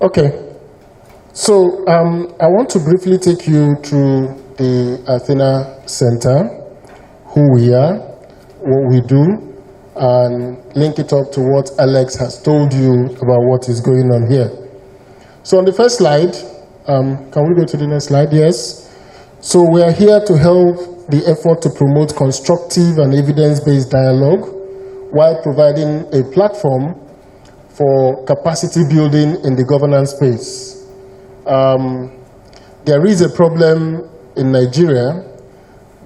Okay. So I want to briefly take you through the Athena Centre, who we are, what we do, and link it up to what Alex has told you about what is going on here. So on the first slide, can we go to the next slide? Yes. So we are here to help the effort to promote constructive and evidence-based dialogue while providing a platform for capacity building in the governance space. There is a problem in Nigeria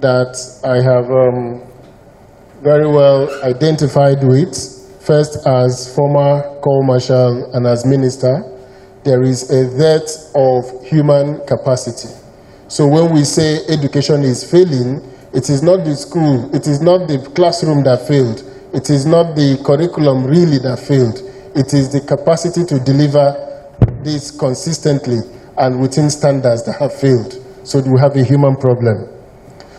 that I have very well identified with, first as former Corps Marshal and as minister. There is a dearth of human capacity. So when we say education is failing, it is not the school, it is not the classroom that failed, it is not the curriculum really that failed, it is the capacity to deliver this consistently and within standards that have failed. So we have a human problem.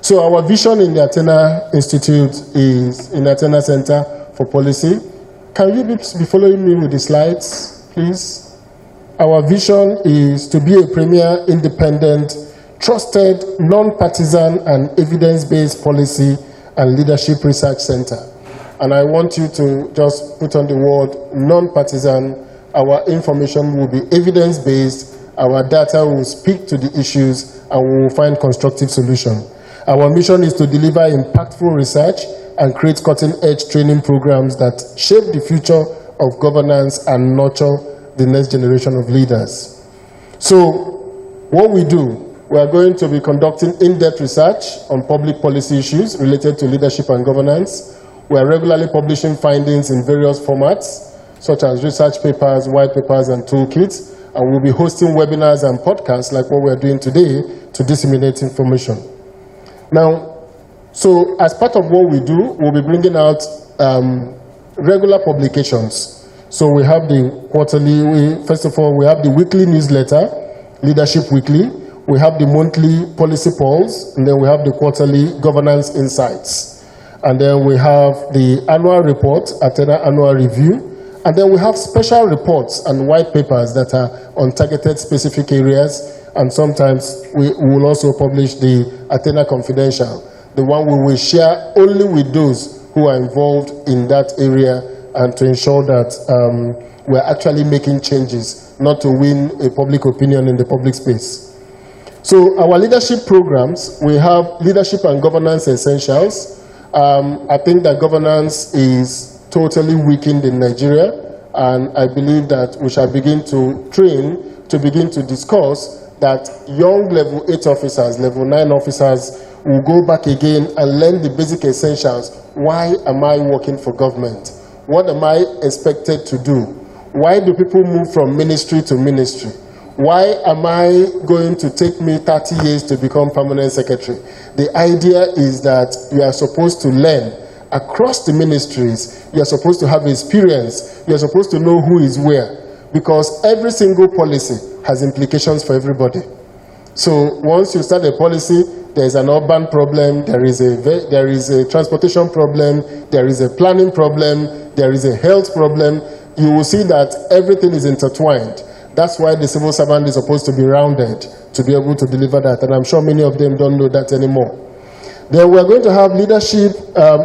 So our vision in the Athena Institute is, in the Athena Centre for Policy. Can you be following me with the slides, please? Our vision is to be a premier, independent, trusted, non-partisan and evidence-based policy and leadership research center. And I want you to just put on the word non-partisan. Our information will be evidence-based, our data will speak to the issues, and we will find constructive solutions. Our mission is to deliver impactful research and create cutting-edge training programs that shape the future of governance and nurture the next generation of leaders. So what we do, we are going to be conducting in-depth research on public policy issues related to leadership and governance. We are regularly publishing findings in various formats, such as research papers, white papers, and toolkits, and we'll be hosting webinars and podcasts like what we're doing today to disseminate information. Now, so as part of what we do, we'll be bringing out regular publications. So we have the quarterly, first of all, we have the weekly newsletter, Leadership Weekly. We have the monthly policy polls, and then we have the quarterly governance insights. And then we have the annual report, Athena Annual Review. And then we have special reports and white papers that are on targeted specific areas. And sometimes we will also publish the Athena Confidential, the one we will share only with those who are involved in that area and to ensure that we're actually making changes, not to win a public opinion in the public space. So our leadership programs, we have Leadership and Governance Essentials. I think that governance is totally weakened in Nigeria, and I believe that we shall begin to train, to begin to discuss that young level 8 officers, level 9 officers will go back again and learn the basic essentials. Why am I working for government? What am I expected to do? Why do people move from ministry to ministry? Why am I going to take me 30 years to become permanent secretary? The idea is that you are supposed to learn across the ministries. You are supposed to have experience. You are supposed to know who is where, because every single policy has implications for everybody. So once you start a policy, there is an urban problem, there is a transportation problem, there is a planning problem, there is a health problem. You will see that everything is intertwined. That's why the civil servant is supposed to be rounded to be able to deliver that, and I'm sure many of them don't know that anymore. Then we're going to have leadership,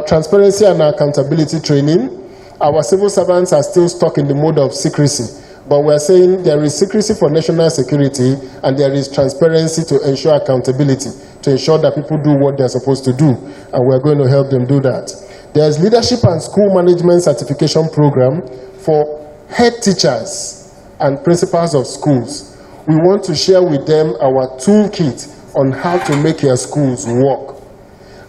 transparency and accountability training. Our civil servants are still stuck in the mode of secrecy. But we're saying there is secrecy for national security and there is transparency to ensure accountability, to ensure that people do what they're supposed to do. And we're going to help them do that. There's Leadership and School Management Certification Program for head teachers and principals of schools. We want to share with them our toolkit on how to make your schools work.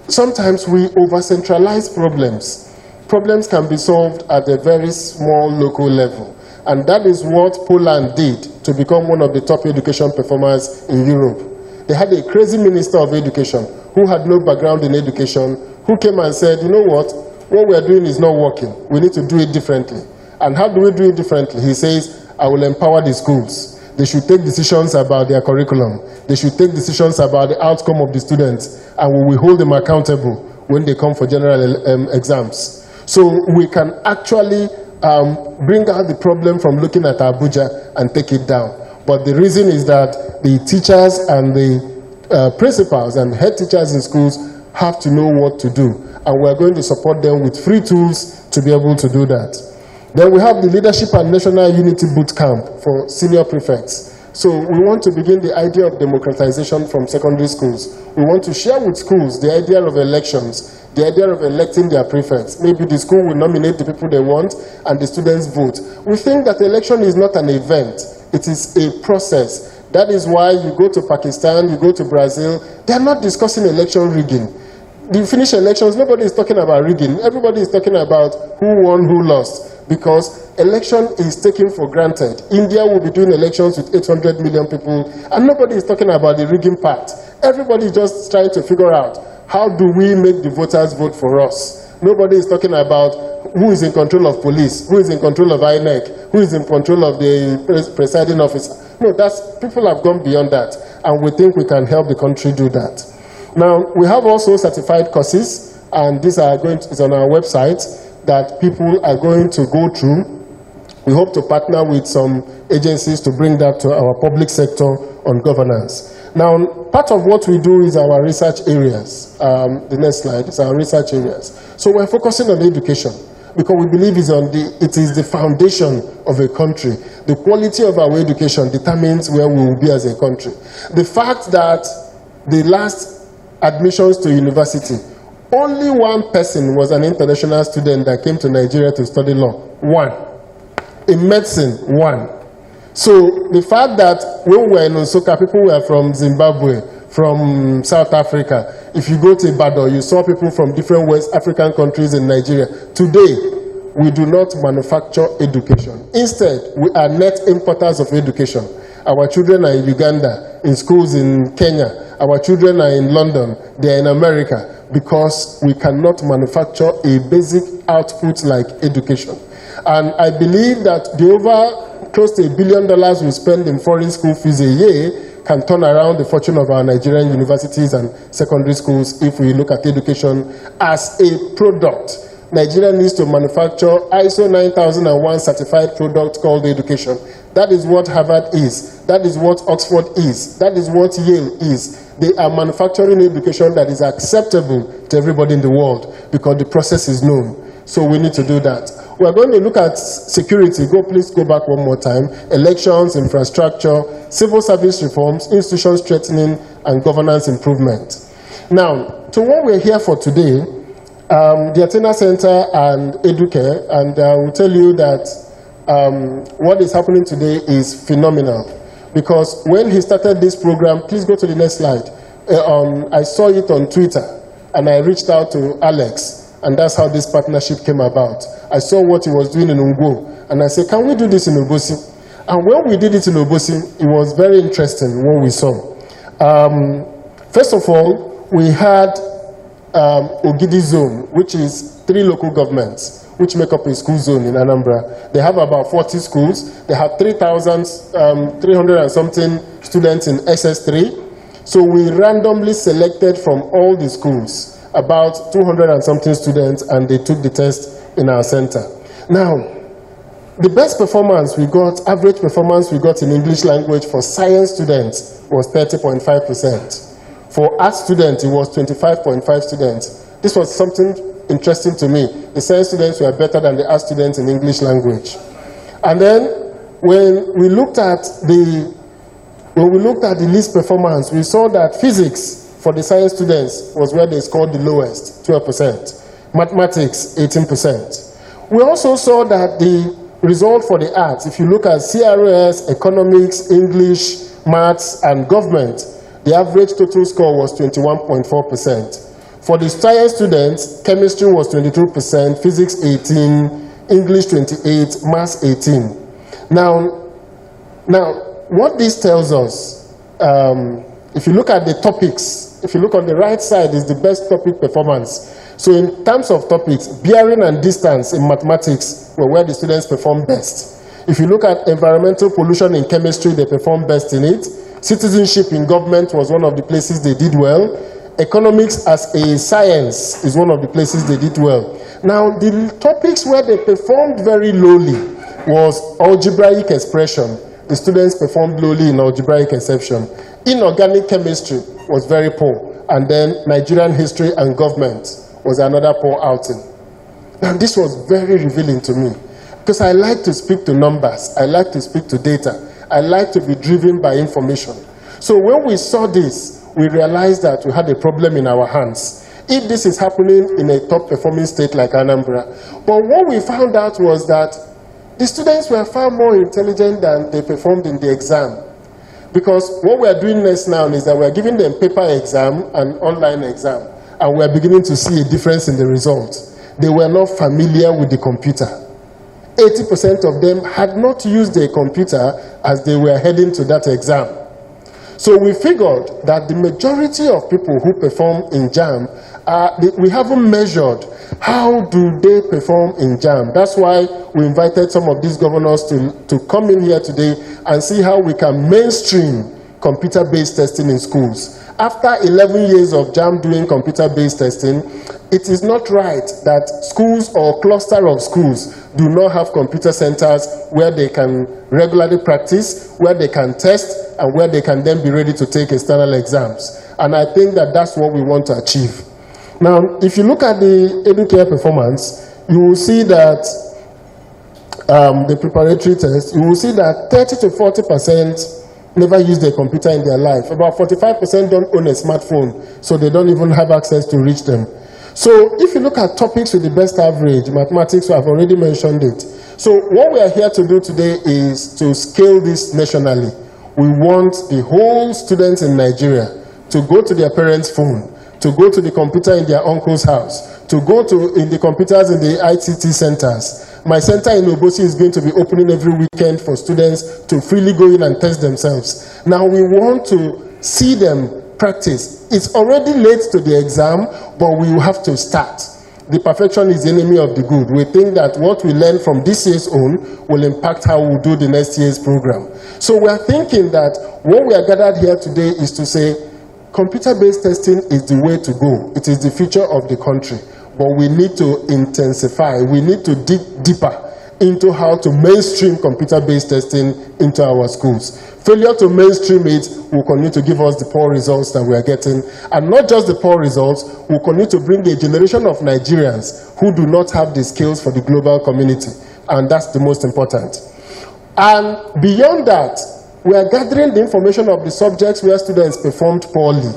Sometimes we over-centralize problems. Problems can be solved at a very small local level. And that is what Poland did to become one of the top education performers in Europe. They had a crazy minister of education who had no background in education, who came and said, you know what we are doing is not working. We need to do it differently. And how do we do it differently? He says, I will empower the schools. They should take decisions about their curriculum. They should take decisions about the outcome of the students, and we will hold them accountable when they come for general exams. So we can actually bring out the problem from looking at Abuja and take it down. But the reason is that the teachers and the principals and head teachers in schools have to know what to do. And we're going to support them with free tools to be able to do that. Then we have the Leadership and National Unity Boot Camp for senior prefects. So we want to begin the idea of democratization from secondary schools. We want to share with schools the idea of elections, the idea of electing their prefects. Maybe the school will nominate the people they want and the students vote. We think that election is not an event, it is a process. That is why you go to Pakistan, you go to Brazil, they are not discussing election rigging. The Finnish elections, nobody is talking about rigging. Everybody is talking about who won, who lost, because election is taken for granted. India will be doing elections with 800 million people, and nobody is talking about the rigging part. Everybody is just trying to figure out, how do we make the voters vote for us? Nobody is talking about who is in control of police, who is in control of INEC, who is in control of the presiding officer. No, people have gone beyond that, and we think we can help the country do that. Now, we have also certified courses, and these are it's on our website, that people are going to go through. We hope to partner with some agencies to bring that to our public sector on governance. Now, part of what we do is our research areas. The next slide is our research areas. So we're focusing on education, because we believe it is the foundation of a country. The quality of our education determines where we will be as a country. The fact that the last admissions to university, only one person was an international student that came to Nigeria to study law. One. In medicine, one. So the fact that when we were in Osaka, people were from Zimbabwe, from South Africa. If you go to Ibadan, you saw people from different West African countries in Nigeria. Today, we do not manufacture education. Instead, we are net importers of education. Our children are in Uganda, in schools in Kenya. Our children are in London, they are in America, because we cannot manufacture a basic output like education. And I believe that the over close to $1 billion we spend in foreign school fees a year can turn around the fortune of our Nigerian universities and secondary schools if we look at education as a product. Nigeria needs to manufacture ISO 9001 certified product called education. That is what Harvard is. That is what Oxford is. That is what Yale is. They are manufacturing education that is acceptable to everybody in the world, because the process is known. So we need to do that. We're going to look at security. Please go back one more time. Elections, infrastructure, civil service reforms, institution strengthening, and governance improvement. Now, to what we're here for today, the Athena Centre and Educare, and I will tell you that what is happening today is phenomenal. Because when he started this program, please go to the next slide. I saw it on Twitter, and I reached out to Alex, and that's how this partnership came about. I saw what he was doing in Ungo, and I said, can we do this in Obosi? And when we did it in Obosi, it was very interesting what we saw. First of all, we had Ogidi Zone, which is 3 local governments, which make up a school zone in Anambra. They have about 40 schools. They have 3,300 and something students in SS3. So we randomly selected from all the schools about 200 and something students, and they took the test in our center. Now, the best performance we got, average performance we got in English language for science students was 30.5%. For art students, it was 25.5 students. This was something interesting to me. The science students were better than the art students in English language. And then when we looked at the least performance, we saw that physics for the science students was where they scored the lowest, 12%. Mathematics, 18%. We also saw that the result for the arts, if you look at CRS, economics, English, maths, and government, the average total score was 21.4%. For the science students, chemistry was 22%, physics 18%, English 28%, maths 18%. Now, what this tells us, if you look at the topics, if you look on the right side is the best topic performance. So in terms of topics, bearing and distance in mathematics were where the students performed best. If you look at environmental pollution in chemistry, they performed best in it. Citizenship in government was one of the places they did well. Economics as a science is one of the places they did well. Now, the topics where they performed very lowly was algebraic expression. The students performed lowly in algebraic expression. Inorganic chemistry was very poor. And then Nigerian history and government was another poor outing. Now, this was very revealing to me because I like to speak to numbers. I like to speak to data. I like to be driven by information. So when we saw this, we realized that we had a problem in our hands. If this is happening in a top-performing state like Anambra. But what we found out was that the students were far more intelligent than they performed in the exam. Because what we are doing next now is that we are giving them paper exam and online exam. And we are beginning to see a difference in the results. They were not familiar with the computer. 80% of them had not used a computer as they were heading to that exam. So we figured that the majority of people who perform in JAM, we haven't measured how do they perform in JAM. That's why we invited some of these governors to come in here today and see how we can mainstream computer-based testing in schools. After 11 years of JAM doing computer-based testing, it is not right that schools or cluster of schools do not have computer centers where they can regularly practice, where they can test, and where they can then be ready to take external exams. And I think that that's what we want to achieve. Now, if you look at the educare performance, you will see that the preparatory test, you will see that 30 to 40% never used a computer in their life. About 45% don't own a smartphone, so they don't even have access to reach them. So if you look at topics with the best average, mathematics, I've already mentioned it. So what we are here to do today is to scale this nationally. We want the whole students in Nigeria to go to their parents' phone, to go to the computer in their uncle's house, to go to in the computers in the ICT centers. My center in Obosi is going to be opening every weekend for students to freely go in and test themselves. Now we want to see them practice. It's already late to the exam, but we will have to start. The perfection is the enemy of the good. We think that what we learn from this year's own will impact how we do the next year's program. So we are thinking that what we are gathered here today is to say, computer-based testing is the way to go. It is the future of the country. But we need to intensify. We need to dig deeper into how to mainstream computer-based testing into our schools. Failure to mainstream it will continue to give us the poor results that we are getting. And not just the poor results, will continue to bring a generation of Nigerians who do not have the skills for the global community. And that's the most important. And beyond that, we are gathering the information of the subjects where students performed poorly.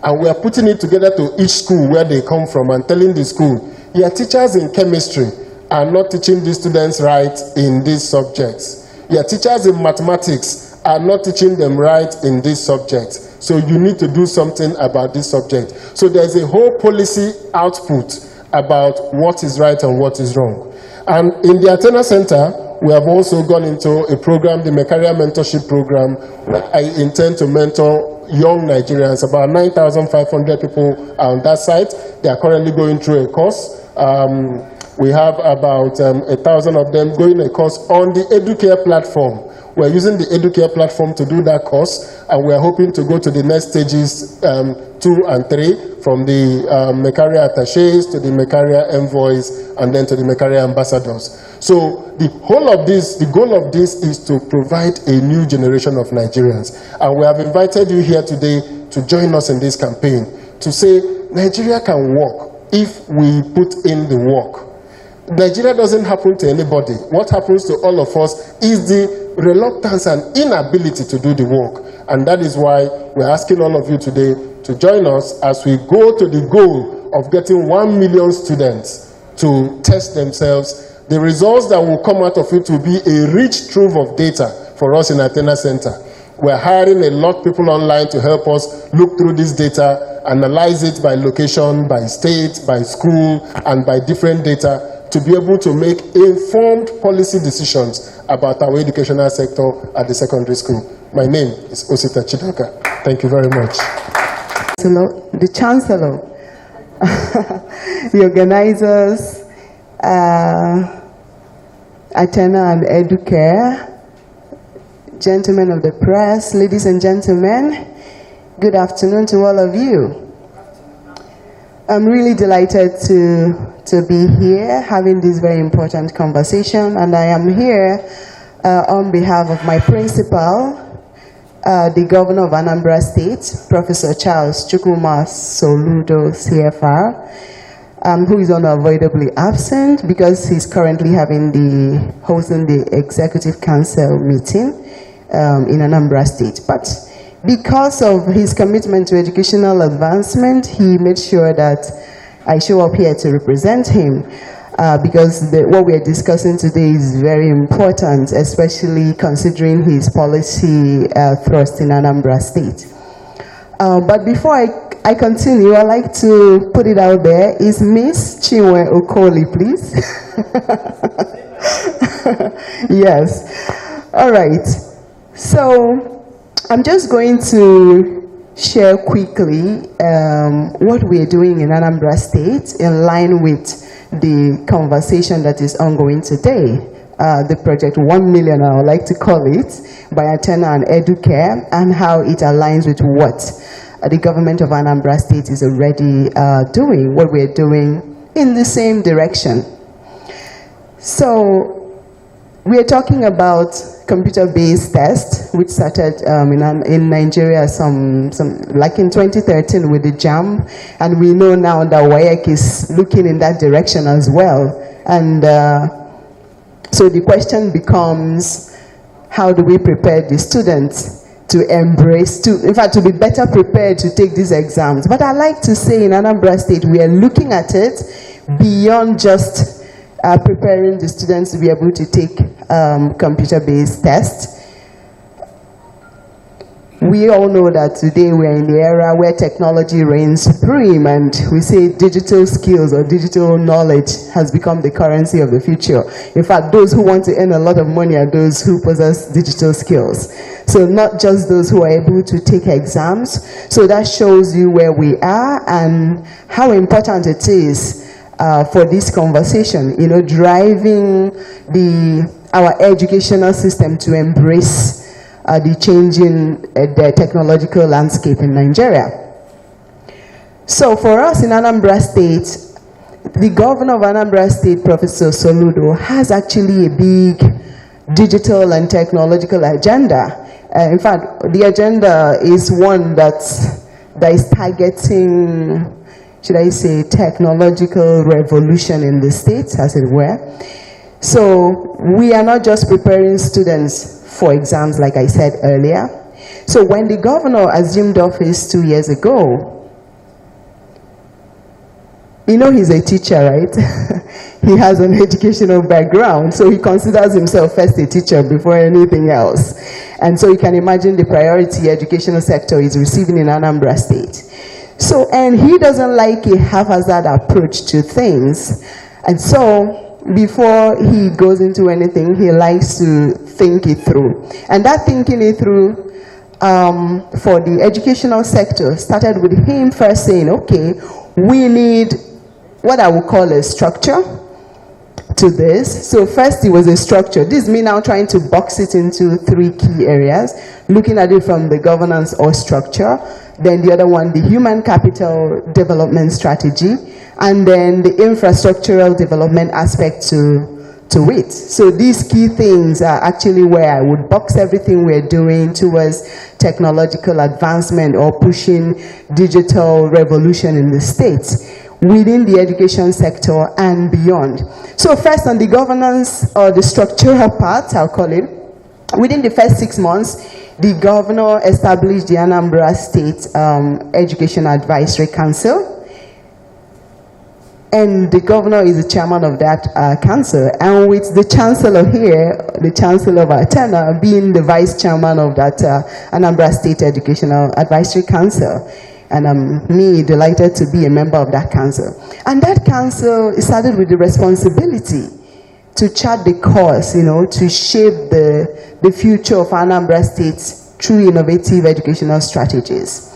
And we are putting it together to each school where they come from and telling the school, your teachers in chemistry are not teaching these students right in these subjects. Your teachers in mathematics are not teaching them right in these subjects. So you need to do something about this subject. So there's a whole policy output about what is right and what is wrong. And in the Athena Centre, we have also gone into a program, the Mekaria Mentorship Program, where I intend to mentor young Nigerians. About 9,500 people are on that site. They are currently going through a course. We have about 1,000 of them going a course on the Educare platform. We're using the Educare platform to do that course, and we're hoping to go to the next stages 2 and 3, from the Mekaria Attaches to the Mekaria Envoys, and then to the Mekaria Ambassadors. So the whole of this, the goal of this is to provide a new generation of Nigerians. And we have invited you here today to join us in this campaign, to say Nigeria can work if we put in the work. Nigeria doesn't happen to anybody. What happens to all of us is the reluctance and inability to do the work. And that is why we're asking all of you today to join us as we go to the goal of getting 1 million students to test themselves. The results that will come out of it will be a rich trove of data for us in Athena Centre. We're hiring a lot of people online to help us look through this data, analyze it by location, by state, by school, and by different data to be able to make informed policy decisions about our educational sector at the secondary school. My name is Osita Chidoka. Thank you very much. The Chancellor, the organizers, Athena and Educare, gentlemen of the press, ladies and gentlemen, good afternoon to all of you. I'm really delighted to be here having this very important conversation, and I am here on behalf of my principal, the governor of Anambra State, Professor Charles Chukwuma Soludo, CFR, who is unavoidably absent because he's currently hosting the Executive Council meeting in Anambra State. But because of his commitment to educational advancement, he made sure that I show up here to represent him because what we are discussing today is very important, especially considering his policy thrust in Anambra State. But before I continue, I'd like to put it out there. Is Miss Chinwe Okoli, please? Yes. All right. So I'm just going to share quickly what we are doing in Anambra State in line with the conversation that is ongoing today. The project 1 million, I would like to call it, by Athena and Educare, and how it aligns with what the government of Anambra State is already doing, what we're doing in the same direction. So we are talking about computer-based tests, which started in Nigeria like in 2013 with the JAM, and we know now that WAEC is looking in that direction as well. And so the question becomes, how do we prepare the students to to be better prepared to take these exams? But I like to say in Anambra State, we are looking at it beyond just preparing the students to be able to take computer-based tests. We all know that today we are in the era where technology reigns supreme, and we say digital skills or digital knowledge has become the currency of the future. In fact, those who want to earn a lot of money are those who possess digital skills. So not just those who are able to take exams. So that shows you where we are and how important it is for this conversation, driving our educational system to embrace the changing the technological landscape in Nigeria. So for us in Anambra State, the governor of Anambra State, Professor Soludo, has actually a big digital and technological agenda. In fact, the agenda is one that is targeting, should I say, technological revolution in the state, as it were. So we are not just preparing students for exams, like I said earlier. So when the governor assumed office 2 years ago, he's a teacher, right? He has an educational background, so he considers himself first a teacher before anything else. And so you can imagine the priority educational sector is receiving in Anambra State. So, and he doesn't like a haphazard approach to things. And so, before he goes into anything, he likes to think it through. And that thinking it through for the educational sector started with him first saying, okay, we need what I would call a structure to this. So first it was a structure. This is me now trying to box it into 3 key areas, looking at it from the governance or structure, then the other one, the human capital development strategy, and then the infrastructural development aspect to it. So these key things are actually where I would box everything we're doing towards technological advancement or pushing digital revolution in the states, within the education sector and beyond. So first on the governance or the structural part, I'll call it, within the first 6 months, the governor established the Anambra State Education Advisory Council. And the governor is the chairman of that council. And with the chancellor here, the chancellor of Athena, being the vice chairman of that Anambra State Educational Advisory Council. And I'm delighted to be a member of that council. And that council started with the responsibility to chart the course, to shape the future of Anambra State through innovative educational strategies.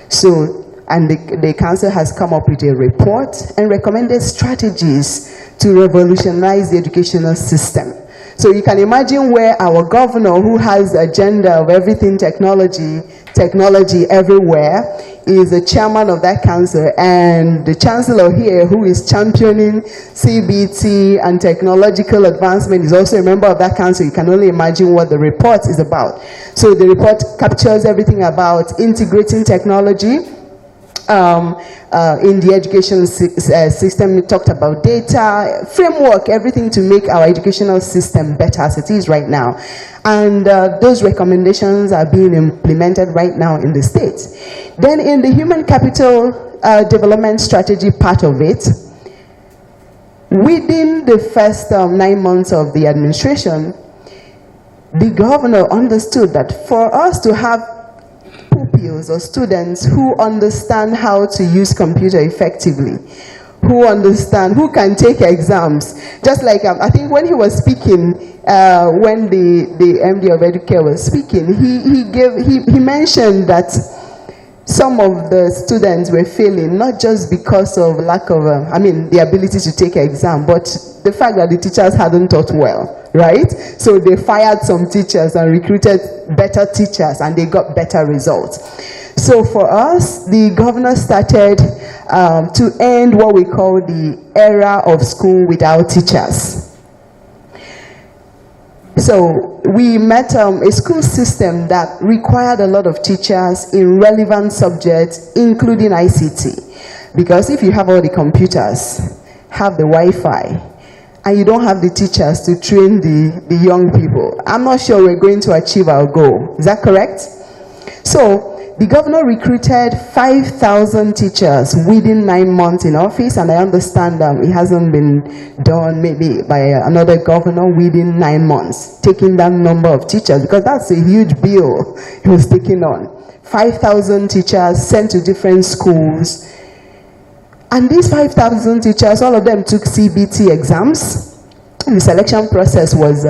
So, and the council has come up with a report and recommended strategies to revolutionize the educational system. So you can imagine where our governor, who has the agenda of everything technology everywhere, is the chairman of that council, and the chancellor here, who is championing CBT and technological advancement, is also a member of that council. You can only imagine what the report is about. So the report captures everything about integrating technology in the education system. We talked about data, framework, everything to make our educational system better as it is right now. And those recommendations are being implemented right now in the states. Then in the human capital development strategy part of it, within the first 9 months of the administration, the governor understood that for us to have pupils or students who understand how to use computer effectively, who can take exams, just like I think when he was speaking, when the MD of Educare was speaking, he mentioned that some of the students were failing, not just because of lack of, the ability to take an exam, but the fact that the teachers hadn't taught well, right? So they fired some teachers and recruited better teachers, and they got better results. So for us, the governor started to end what we call the era of school without teachers. So we met a school system that required a lot of teachers in relevant subjects, including ICT. Because if you have all the computers, have the Wi-Fi, and you don't have the teachers to train the young people, I'm not sure we're going to achieve our goal. Is that correct? So the governor recruited 5,000 teachers within 9 months in office, and I understand it hasn't been done maybe by another governor within 9 months, taking that number of teachers, because that's a huge bill he was taking on. 5,000 teachers sent to different schools, and these 5,000 teachers, all of them took CBT exams. The selection process was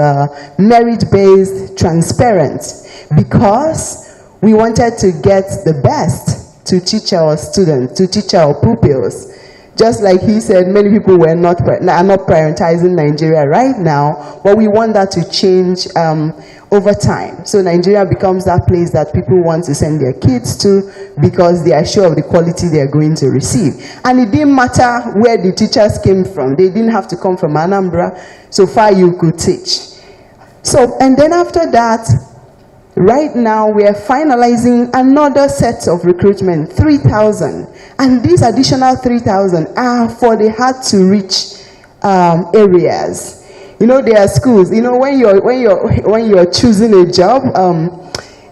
merit-based, transparent, because we wanted to get the best to teach our students, to teach our pupils. Just like he said, many people are not prioritizing Nigeria right now, but we want that to change over time. So Nigeria becomes that place that people want to send their kids to because they are sure of the quality they are going to receive. And it didn't matter where the teachers came from. They didn't have to come from Anambra. So far you could teach. So, and then after that, right now, we are finalizing another set of recruitment, 3,000. And these additional 3,000 are for the hard-to-reach areas. You know, there are schools. You know, when you're choosing a job,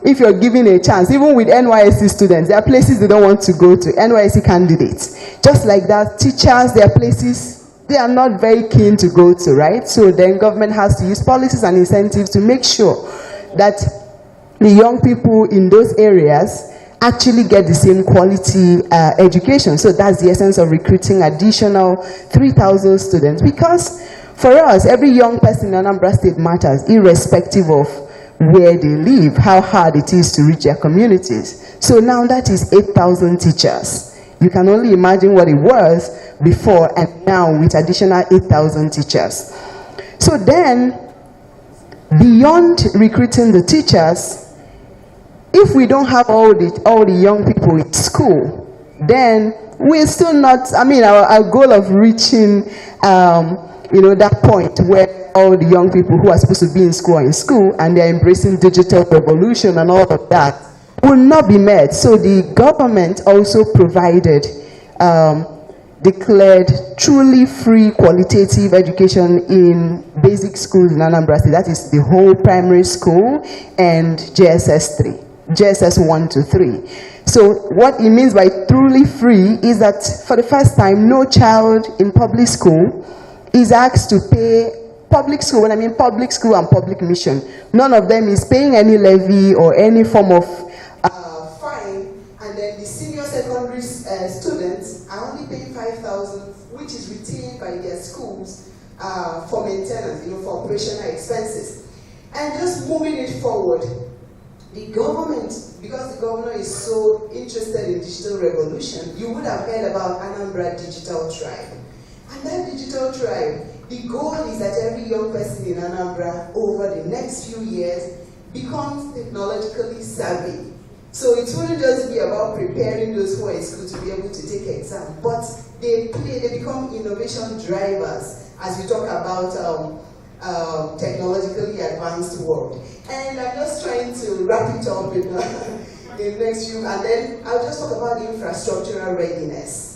if you're given a chance, even with NYSC students, there are places they don't want to go to, NYSC candidates. Just like that, teachers, there are places they are not very keen to go to, right? So then government has to use policies and incentives to make sure that the young people in those areas actually get the same quality education. So that's the essence of recruiting additional 3,000 students, because for us, every young person in Anambra State matters, irrespective of where they live, how hard it is to reach their communities. So now that is 8,000 teachers. You can only imagine what it was before and now with additional 8,000 teachers. So then, beyond recruiting the teachers, if we don't have all the young people in school, then we're still not, our goal of reaching, that point where all the young people who are supposed to be in school are in school and they're embracing digital revolution and all of that will not be met. So the government also provided, declared truly free qualitative education in basic schools in Anambra State. That is the whole primary school and JSS 3. JSS 1 to 3. So what it means by truly free is that for the first time, no child in public school is asked to pay public school. When I mean public school and public mission, none of them is paying any levy or any form of fine. And then the senior secondary students are only paying 5,000, which is retained by their schools for maintenance, for operational expenses. And just moving it forward, the government, because the governor is so interested in digital revolution, you would have heard about Anambra Digital Tribe. And that digital tribe The goal is that every young person in Anambra over the next few years becomes technologically savvy. So it wouldn't just be about preparing those who are in school to be able to take exam, but they become innovation drivers as we talk about technologically advanced world. And I'm just trying to wrap it up in the next few, and then I'll just talk about infrastructural readiness.